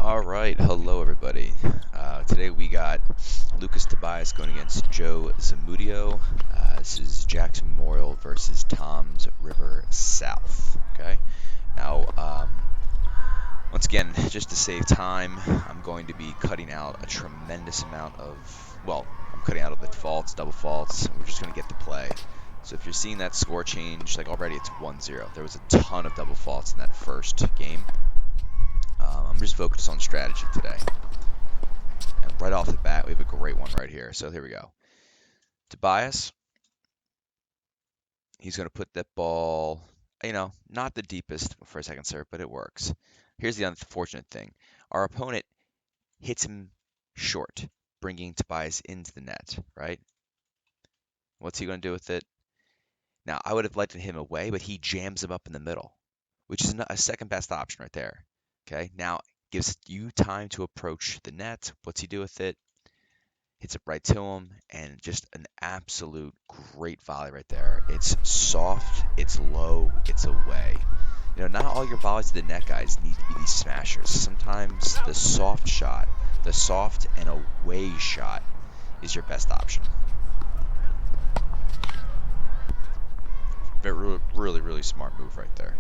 Alright, hello everybody. Today we got Lucas Tobias going against Joe Zamudio. This is Jackson Memorial versus Tom's River South. Okay. Now, once again, just to save time, I'm going to be cutting out a tremendous amount of, well, I'm cutting out all the faults, double faults, and we're just going to get to play. So if you're seeing that score change, like already it's 1-0. There was a ton of double faults in that first game. I'm just focused on strategy today. And right off the bat, we have a great one right here. So here we go. Tobias, he's going to put that ball, not the deepest for a second serve, but it works. Here's the unfortunate thing. Our opponent hits him short, bringing Tobias into the net, right? What's he going to do with it? Now, I would have liked him away, but he jams him up in the middle, which is a second best option right there. Okay, now gives you time to approach the net. What's he do with it? Hits it right to him, and just an absolute great volley right there. It's soft, it's low, it's away. Not all your volleys to the net, guys, need to be these smashers. Sometimes the soft shot, the soft and away shot is your best option. Really, really smart move right there.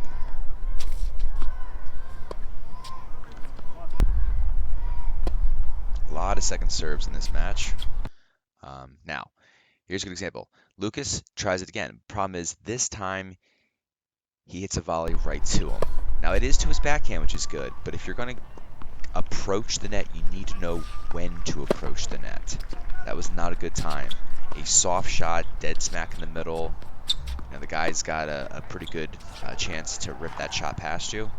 A lot of second serves in this match. Now, here's a good example. Lucas tries it again. Problem is, this time he hits a volley right to him. Now, it is to his backhand, which is good, but if you're going to approach the net, you need to know when to approach the net. That was not a good time. A soft shot, dead smack in the middle. The guy's got a pretty good chance to rip that shot past you.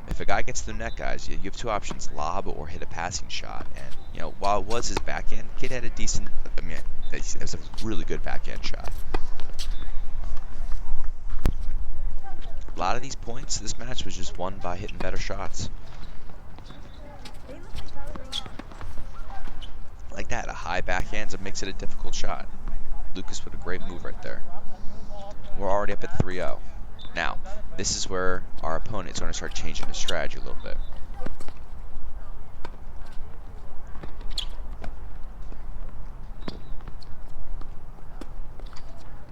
If a guy gets to the net, guys, you have two options: lob or hit a passing shot. And while it was his backhand, kid had a decent. It was a really good backhand shot. A lot of these points, this match was just won by hitting better shots. Like that, a high backhand makes it a difficult shot. Lucas with a great move right there. We're already up at 3-0. Now, this is where our opponent is going to start changing his strategy a little bit.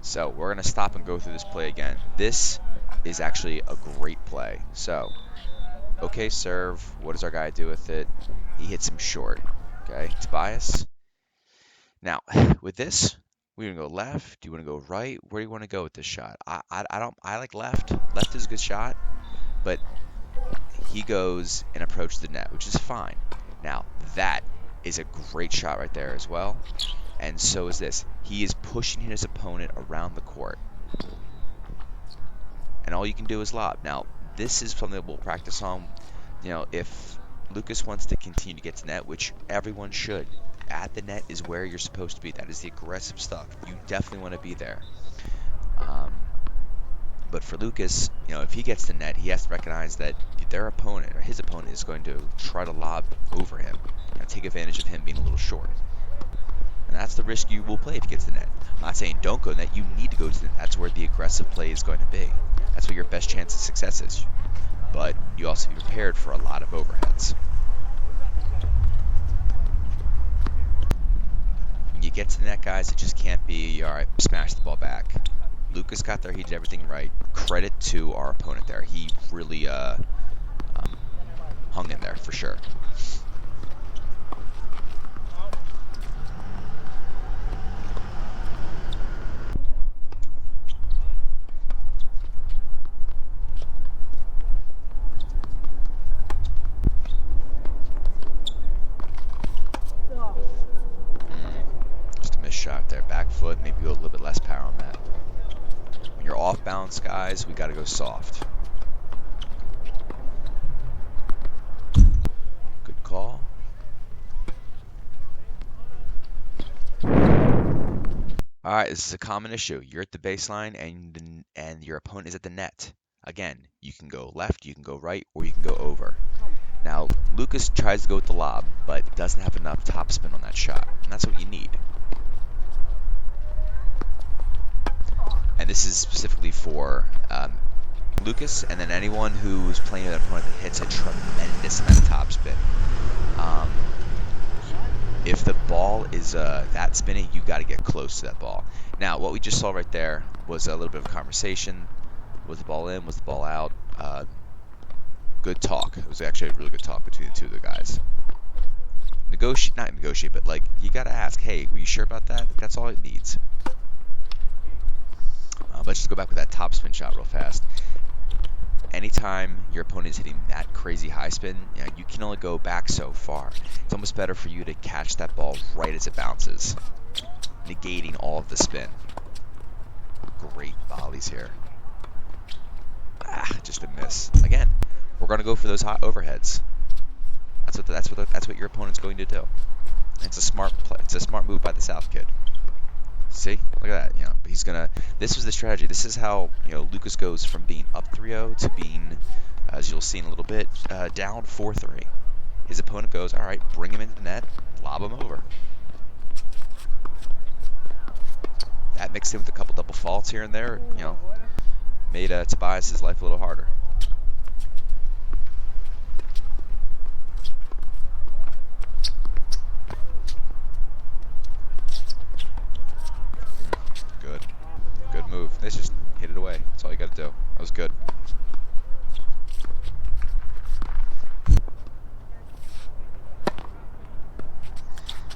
So we're going to stop and go through this play again. This is actually a great play. So, okay, serve. What does our guy do with it? He hits him short. Okay, Tobias. Now, with this, we're gonna go left. Do you want to go right? Where do you want to go with this shot? I like left. Left is a good shot, but he goes and approaches the net, which is fine. Now, that is a great shot right there as well. And so is this. He is pushing his opponent around the court. And all you can do is lob. Now, this is something that we'll practice on. If Lucas wants to continue to get to net, which everyone should, at the net is where you're supposed to be. That is the aggressive stuff. You definitely want to be there. But for Lucas, if he gets to net, he has to recognize that their opponent, or his opponent, is going to try to lob over him and take advantage of him being a little short. And that's the risk you will play if you get to the net. I'm not saying don't go to the net. You need to go to the net. That's where the aggressive play is going to be. That's where your best chance of success is. But you also be prepared for a lot of overheads. When you get to the net, guys, it just can't be, all right, smash the ball back. Lucas got there. He did everything right. Credit to our opponent there. He really hung in there for sure. Just a missed shot there. Back foot, maybe go a little bit less power on that. When you're off balance, guys, we got to go soft. Good call. All right, this is a common issue. You're at the baseline and your opponent is at the net. Again, you can go left, you can go right, or you can go over. Now, Lucas tries to go with the lob, but doesn't have enough topspin on that shot, and that's what you need. And this is specifically for Lucas, and then anyone who's playing with an opponent that hits a tremendous amount of topspin. the ball is that spinning, you got to get close to that ball. Now, what we just saw right there was a little bit of a conversation. Was the ball in? Was the ball out? Good talk. It was actually a really good talk between the two of the guys. Not negotiate, but like you got to ask, hey, were you sure about that? That's all it needs. Let's just go back with that top spin shot real fast. Anytime your opponent is hitting that crazy high spin, you can only go back so far. It's almost better for you to catch that ball right as it bounces, negating all of the spin. Great volleys here. Just a miss. Again, we're going to go for those hot overheads. That's what your opponent's going to do. It's a smart play. It's a smart move by the South kid. See, look at that. But he's gonna. This was the strategy. This is how Lucas goes from being up 3-0 to being, as you'll see in a little bit, down 4-3. His opponent goes, all right, bring him into the net, lob him over. That mixed in with a couple double faults here and there, made Tobias' life a little harder. Good move. Let's just hit it away. That's all you got to do. That was good.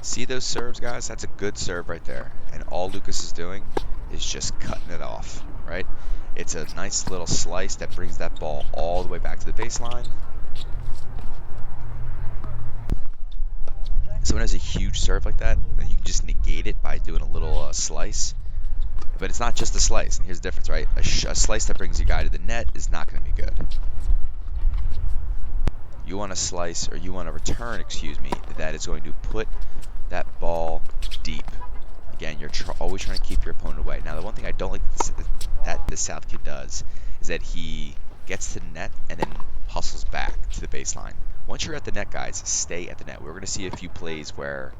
See those serves, guys? That's a good serve right there. And all Lucas is doing is just cutting it off, right? It's a nice little slice that brings that ball all the way back to the baseline. Someone has a huge serve like that, and you can just negate it by doing a little slice. But it's not just a slice, and here's the difference, right? A slice that brings your guy to the net is not going to be good. You want a slice, or you want a return, excuse me, that is going to put that ball deep. Again, you're always trying to keep your opponent away. Now, the one thing I don't like that the South kid does is that he gets to the net and then hustles back to the baseline. Once you're at the net, guys, stay at the net. We're going to see a few plays where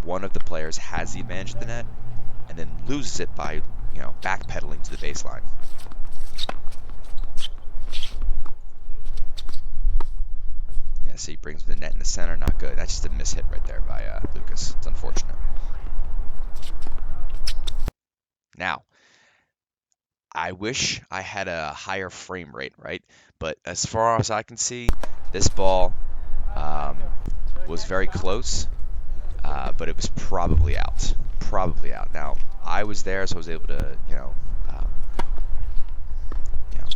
one of the players has the advantage at the net and then loses it by, backpedaling to the baseline. Yeah, so he brings the net in the center, not good. That's just a mishit right there by Lucas. It's unfortunate. Now, I wish I had a higher frame rate, right? But as far as I can see, this ball was very close, but it was probably out. Probably out. Now, I was there, so I was able to,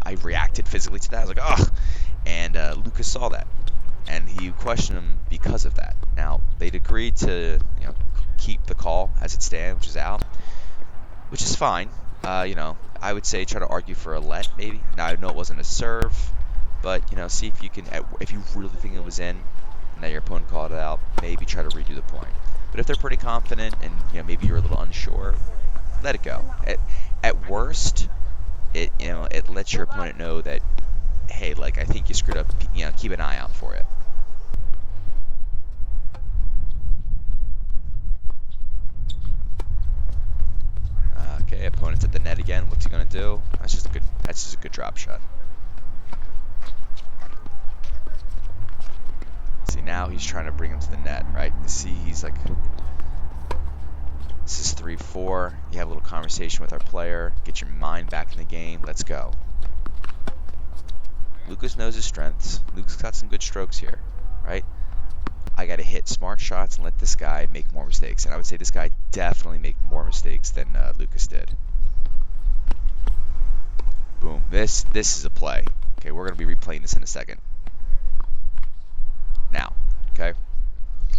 I reacted physically to that. I was like, oh! And Lucas saw that, and he questioned him because of that. Now, they'd agreed to, keep the call as it stands, which is out, which is fine. I would say try to argue for a let, maybe. Now, I know it wasn't a serve, but, see if you can, if you really think it was in, and that your opponent called it out, maybe try to redo the point. But if they're pretty confident and, maybe you're a little unsure, let it go. At worst, it lets your opponent know that, hey, like, I think you screwed up, keep an eye out for it. Okay, opponent's at the net again. What's he gonna do? That's just a good drop shot. See, now he's trying to bring him to the net, right? See, he's like, this is 3-4. You have a little conversation with our player. Get your mind back in the game. Let's go. Lucas knows his strengths. Lucas got some good strokes here, right? I got to hit smart shots and let this guy make more mistakes. And I would say this guy definitely made more mistakes than Lucas did. Boom. This is a play. Okay, we're going to be replaying this in a second. Now, okay,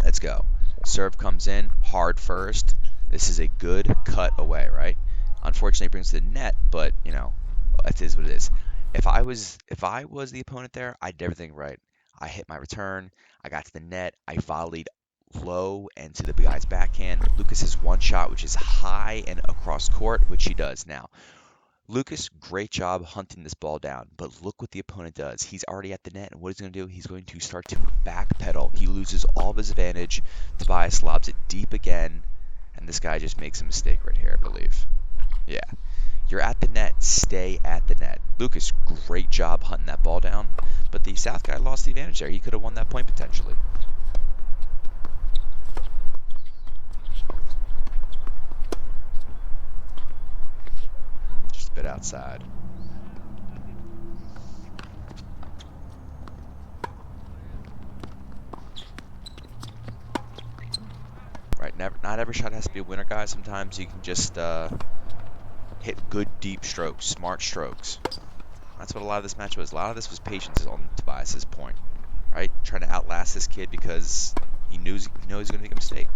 let's go. Serve comes in, hard first. This is a good cut away, right? Unfortunately, it brings to the net, but, it is what it is. If I was the opponent there, I did everything right. I hit my return. I got to the net. I volleyed low and to the guy's backhand. Lucas has one shot, which is high and across court, which he does. Now, Lucas, great job hunting this ball down, but look what the opponent does. He's already at the net, and what he's going to do, he's going to start to backpedal. He loses all of his advantage. Tobias lobs it deep again, and this guy just makes a mistake right here, I believe. Yeah. You're at the net, stay at the net. Lucas, great job hunting that ball down, but the South guy lost the advantage there. He could have won that point potentially. bit outside. Right, not every shot has to be a winner, guys. Sometimes you can just hit good deep strokes, smart strokes. That's what a lot of this match was. A lot of this was patience on Tobias's point, right? Trying to outlast this kid because he knows he's going to make a mistake.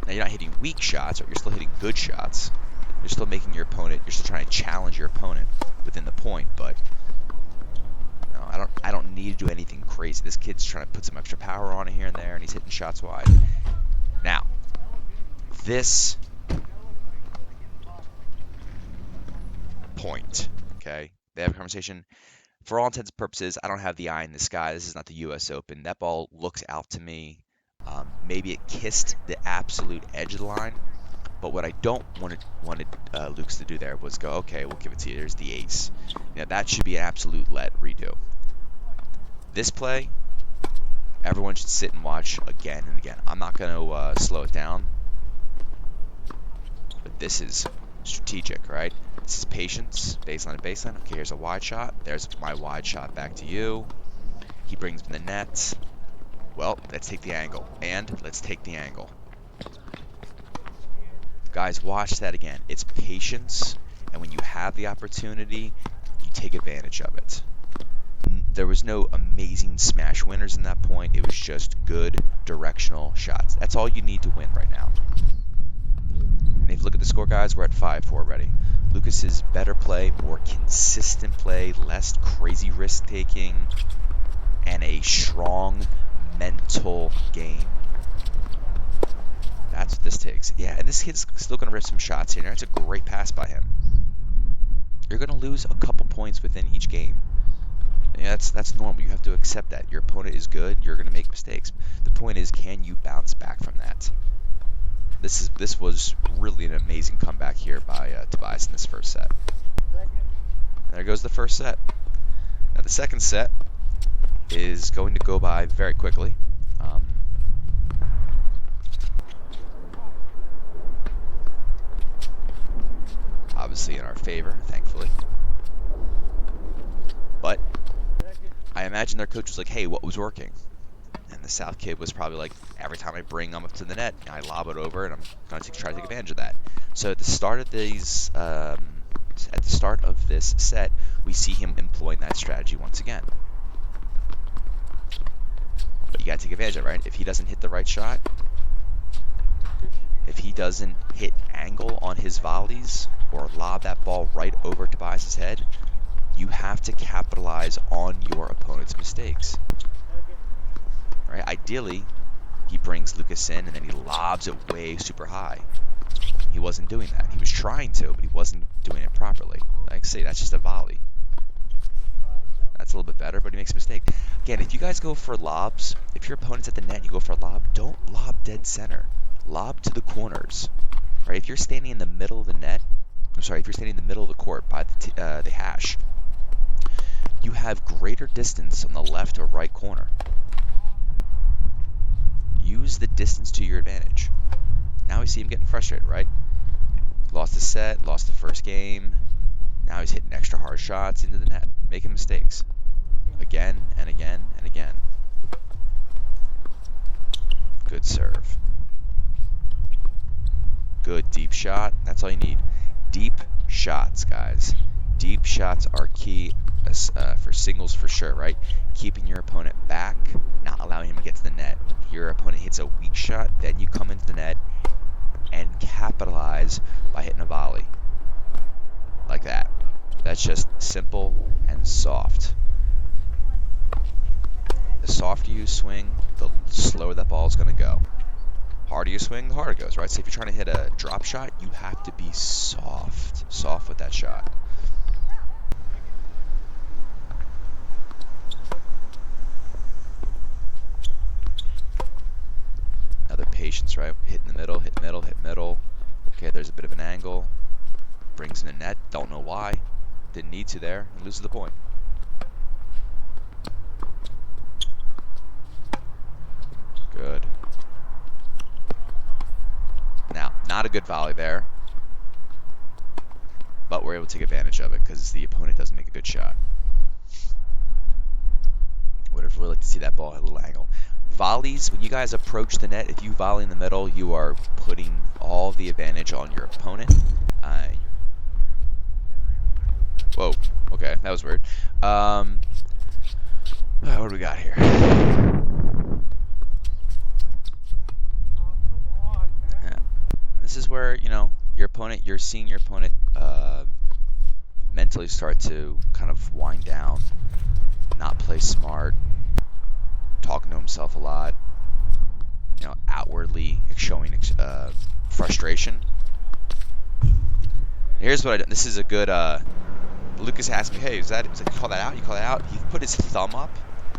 Now you're not hitting weak shots, right? You're still hitting good shots. You're still making your opponent. You're still trying to challenge your opponent within the point, but no, I don't need to do anything crazy. This kid's trying to put some extra power on it here and there, and he's hitting shots wide. Now, this point, okay? They have a conversation. For all intents and purposes, I don't have the eye in the sky. This is not the U.S. Open. That ball looks out to me. Maybe it kissed the absolute edge of the line. But what I don't wanted Lucas to do there was go, okay, we'll give it to you. There's the ace. Now that should be an absolute let redo. This play, everyone should sit and watch again and again. I'm not going to slow it down, but this is strategic, right? This is patience, baseline to baseline. Okay, here's a wide shot. There's my wide shot back to you. He brings me the net. Well, let's take the angle. And let's take the angle. Guys, watch that again. It's patience, and when you have the opportunity, you take advantage of it. There was no amazing smash winners in that point. It was just good directional shots. That's all you need to win right now. And if you look at the score, guys, we're at 5-4 already. Lucas's better play, more consistent play, less crazy risk-taking, and a strong mental game. That's what this takes. Yeah, and this kid's still going to rip some shots here. That's a great pass by him. You're going to lose a couple points within each game. Yeah, that's normal. You have to accept that. Your opponent is good. You're going to make mistakes. The point is, can you bounce back from that? This was really an amazing comeback here by Tobias in this first set. And there goes the first set. Now the second set is going to go by very quickly. Obviously in our favor, thankfully. But I imagine their coach was like, hey, what was working? And the South kid was probably like, every time I bring them up to the net, I lob it over, and I'm going to try to take advantage of that. So at the start of these, at the start of this set, we see him employing that strategy once again. But you got to take advantage of it, right? If he doesn't hit the right shot, if he doesn't hit angle on his volleys or lob that ball right over Tobias' head, you have to capitalize on your opponent's mistakes. Right? Ideally, he brings Lucas in and then he lobs it way super high. He wasn't doing that. He was trying to, but he wasn't doing it properly. Like I say, that's just a volley. That's a little bit better, but he makes a mistake. Again, if you guys go for lobs, if your opponent's at the net and you go for a lob, don't lob dead center. Lob to the corners. Right? If you're standing in the middle of the net, if you're standing in the middle of the court by the hash, you have greater distance on the left or right corner. Use the distance to your advantage. Now we see him getting frustrated, right? Lost the set, lost the first game. Now he's hitting extra hard shots into the net, making mistakes. Again and again and again. Good serve. Good deep shot. That's all you need. Deep shots, guys. Deep shots are key for singles for sure, right? Keeping your opponent back, not allowing him to get to the net. When your opponent hits a weak shot, then you come into the net and capitalize by hitting a volley. Like that. That's just simple and soft. The softer you swing, the slower that ball is going to go. Harder you swing, the harder it goes, right? So if you're trying to hit a drop shot, you have to be soft with that shot. Another patience, right? Hit in the middle, hit middle, hit middle. Okay, there's a bit of an angle. Brings in the net, don't know why. Didn't need to there, and loses the point. Good. Now, not a good volley there. but we're able to take advantage of it because the opponent doesn't make a good shot. Would have really liked to see that ball at a little angle. Volleys, when you guys approach the net, if you volley in the middle, you are putting all the advantage on your opponent. Whoa, okay, that was weird. What do we got here? Yeah. This is where, your opponent, you're seeing your opponent mentally start to kind of wind down, not play smart, talking to himself a lot, outwardly showing frustration. Here's what I did. This is a good, Lucas asked me, hey, was that, you call that out? You call that out? He put his thumb up,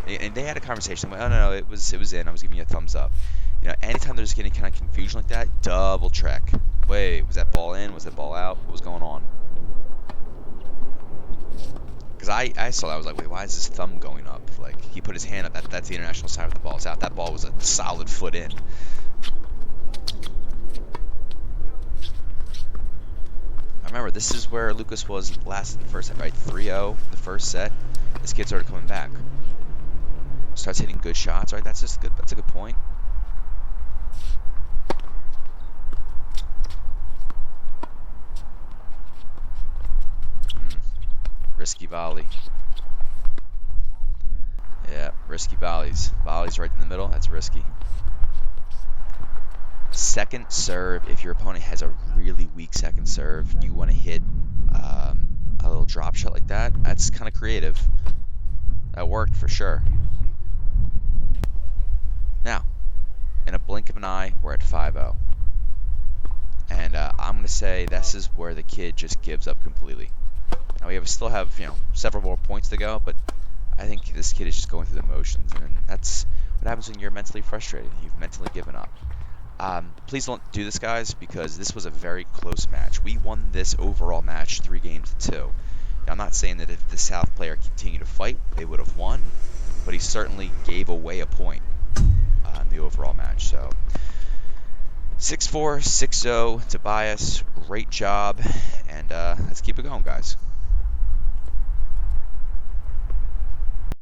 and they had a conversation. I'm like, oh, no, it was in. I was giving you a thumbs up. Anytime there's getting kind of confusion like that, double check. Wait, was that ball in? Was that ball out? What was going on? Because I saw that. I was like, wait, why is his thumb going up? Like, he put his hand up. That's the international side of the ball. It's out. That ball was a solid foot in. I remember, this is where Lucas was last in the first set, right? 3-0 the first set. This kid started coming back. Starts hitting good shots, right? That's just good. That's a good point. Risky volley. Yeah, risky volleys. Volleys right in the middle. That's risky. Second serve, if your opponent has a really weak second serve, you want to hit a little drop shot like that. That's kind of creative. That worked for sure. Now, in a blink of an eye, we're at 5-0. And I'm going to say this is where the kid just gives up completely. Now we still have, several more points to go, but I think this kid is just going through the motions, and that's what happens when you're mentally frustrated. You've mentally given up. Please don't do this, guys, because this was a very close match. We won this overall match 3-2. Now, I'm not saying that if the South player continued to fight, they would have won, but he certainly gave away a point in the overall match. So 6-4, 6-0, Tobias, great job, and let's keep it going, guys.